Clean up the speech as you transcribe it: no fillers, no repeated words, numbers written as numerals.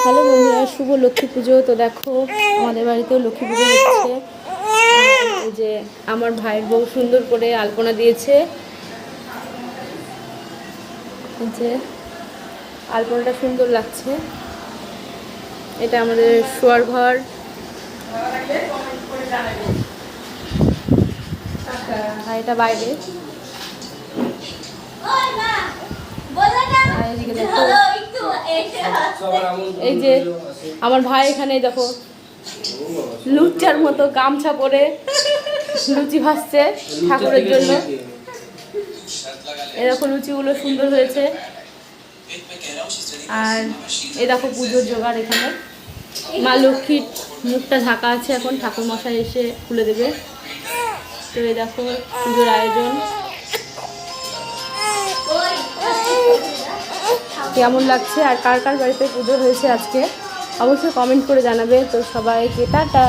Hello বন্ধুরা, শুভ লক্ষ্মী পুজো। তো দেখো আমাদের বাড়িতেও লক্ষ্মী পুজো হচ্ছে। এই যে আমার ভাইয়ের বউ সুন্দর করে আলপনা দিয়েছে। এই যে আলপনাটা সুন্দর লাগছে। এটা আমাদের শোয়ার ঘর। আর এটা বাইরে। এই যে আমার ভাই এখানে দেখো লুচ্চার মতো গামছা পরে লুচি ভাজছে ঠাকুরের জন্য। এ দেখো লুচিগুলো সুন্দর হয়েছে। আর এ দেখো পুজোর জোগাড়। এখানে মা লক্ষ্মীর মুখটা ঢাকা আছে, এখন ঠাকুর মশাই এসে খুলে দেবে। তো এই দেখো পুজোর আয়োজন কেমন লাগছে, আর কার কার বাড়িতে পুজো হয়েছে আজকে অবশ্যই কমেন্ট করে জানাবে। তো সবাইকে টাটা।